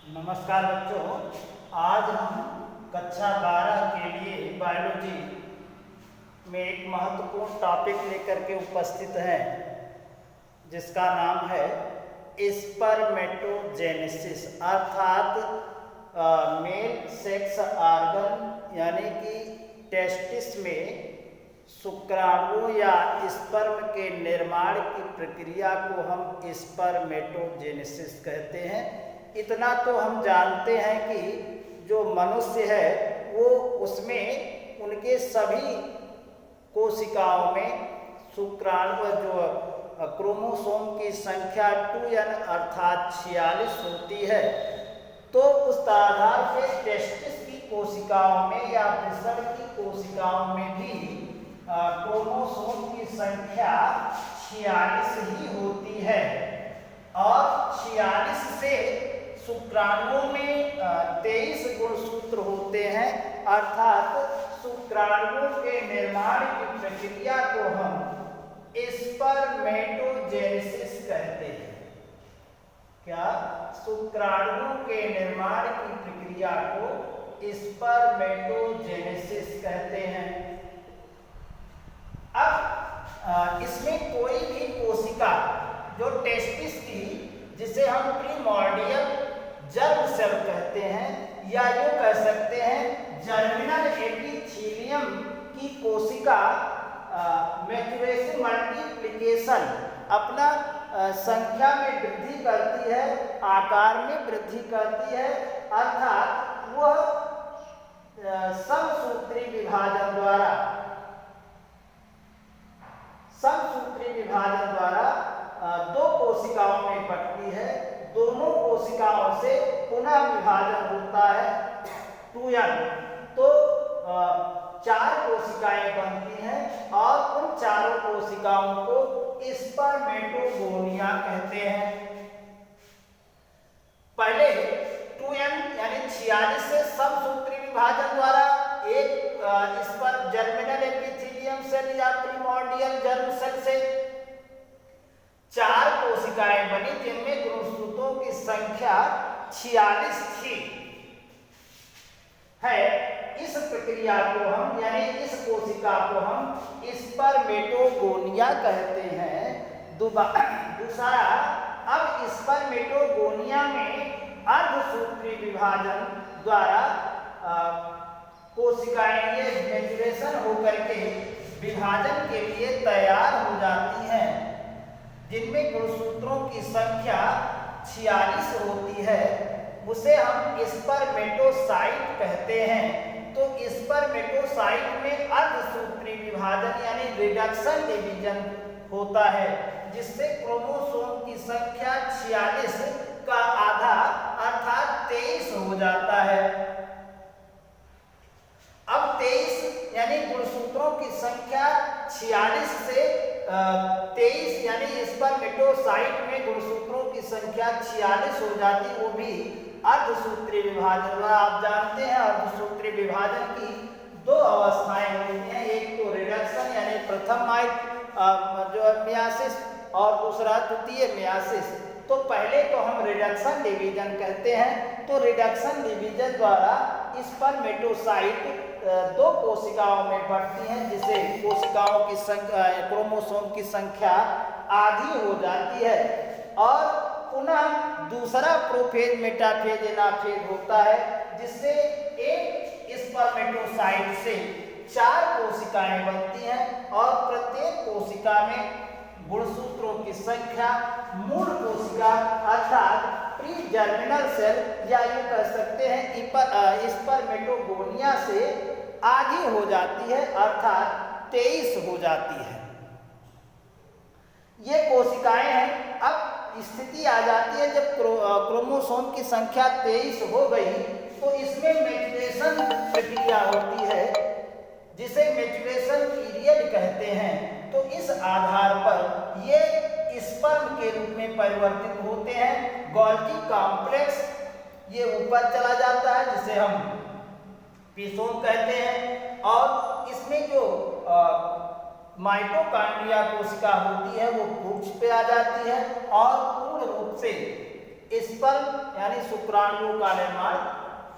नमस्कार बच्चों, आज हम कक्षा 12 के लिए बायोलॉजी में एक महत्वपूर्ण टॉपिक लेकर के उपस्थित हैं, जिसका नाम है स्पर्मेटोजेनेसिस अर्थात मेल सेक्स ऑर्गन यानी कि टेस्टिस में शुक्राणु या स्पर्म के निर्माण की प्रक्रिया को हम स्पर्मेटोजेनेसिस कहते हैं। इतना तो हम जानते हैं कि जो मनुष्य है वो उसमें उनके सभी कोशिकाओं में शुक्राणु जो क्रोमोसोम की संख्या 2n अर्थात 46 होती है। तो उस आधार पे टेस्टिस की कोशिकाओं में या वृषण की कोशिकाओं में भी क्रोमोसोम की संख्या 46 ही होती है और 46 से शुक्राणुओं में 23 गुणसूत्र होते हैं अर्थात शुक्राणुओं के निर्माण की प्रक्रिया को हम स्पर्मेटोजेनेसिस कहते हैं। क्या? शुक्राणुओं के निर्माण की प्रक्रिया को स्पर्मेटोजेनेसिस कहते हैं। अब इसमें कोई भी कोशिका जो टेस्टिस की, जिसे हम प्रीमॉर्डियल जर्म सेल कहते हैं या यूं कह सकते हैं जर्मिनल एपिथेलियम की कोशिका मैच्योरेशन मल्टीप्लिकेशन अपना संख्या में वृद्धि करती है, आकार में वृद्धि करती है अर्थात वह समसूत्री विभाजन द्वारा दो कोशिकाओं में बंटती है। दोनों कोशिकाओं से पुनः विभाजन होता है 2n, तो 4 कोशिकाएं बनती हैं और उन चारों कोशिकाओं को स्पर्मेटोगोनिया कहते हैं। पहले 2n यानी 46 से समसूत्री विभाजन द्वारा एक स्पर्म जर्मिनल एपिथेलियम सेल या प्रीमॉर्डियल जर्म सेल से 4 कोशिकाएं बनी, जिनमें गुणसूत्रों की संख्या 46 थी है। इस प्रक्रिया को हम यानी इस कोशिका को हम स्पर्मेटोगोनिया कहते हैं। दूसरा, अब स्पर्मेटोगोनिया में अर्धसूत्री विभाजन द्वारा कोशिकाएं ये मैच्योरेशन होकर के विभाजन के लिए तैयार हो जाती हैं, जिनमें गुणसूत्रों की संख्या 46 होती है। उसे हम स्पर्मेटोसाइट कहते हैं। तो स्पर्मेटोसाइट में अर्धसूत्री विभाजन यानी रिडक्शन डिवीजन होता है, जिससे क्रोमोसोम की संख्या 46 का आधा अर्थात 23 हो जाता है। अब 23 यानी गुणसूत्रों की संख्या 46 से 23 यानी स्पर्मेटोसाइट में गुणसूत्रों की संख्या 46 हो जाती, वो भी अर्धसूत्री विभाजन। आप जानते हैं अर्धसूत्री विभाजन की 2 अवस्थाएं होती हैं, एक तो रिडक्शन यानी प्रथम जो मियासिस और दूसरा द्वितीय मियासिस। तो पहले तो हम रिडक्शन डिवीजन कहते हैं। तो रिडक्शन डिवीजन द्वारा स्पर्मेटोसाइट 2 कोशिकाओं में बढ़ती हैं, जिसे कोशिकाओं की संख्या क्रोमोसोम की संख्या आधी हो जाती है और पुनः दूसरा प्रोफेज मेटाफेज एनाफेज होता है, जिससे एक स्पर्मेटोसाइट से 4 कोशिकाएं बनती हैं और प्रत्येक कोशिका में गुणसूत्रों की संख्या मूल कोशिका अर्थात प्री जर्मिनल सेल या यूं कह सकते हैं स्पर्मेटोगोनिया से आधी हो जाती है अर्थात 23 हो जाती है। ये कोशिकाएं हैं। अब स्थिति आ जाती है जब क्रोमोसोम की संख्या 23 हो गई तो इसमें मैच्योरेशन प्रक्रिया होती है, जिसे मैच्योरेशन पीरियड कहते हैं। तो इस आधार पर ये स्पर्म के रूप में परिवर्तित होते हैं। गोल्गी कॉम्प्लेक्स ये ऊपर चला जाता है, जिसे हम पीसोम कहते हैं, और इसमें जो माइटोकॉन्ड्रिया कोशिका होती है वो पुंछ पे आ जाती है और पूर्ण रूप से स्पर्म यानी शुक्राणु का निर्माण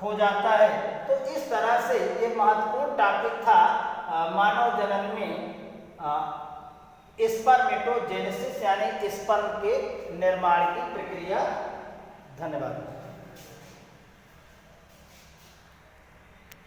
हो जाता है। तो इस तरह से ये महत्वपूर्ण टॉपिक था मानव जन्म में स्पर्मेटोजेनेसिस यानी स्पर्म के निर्माण की प्रक्रिया। धन्यवाद।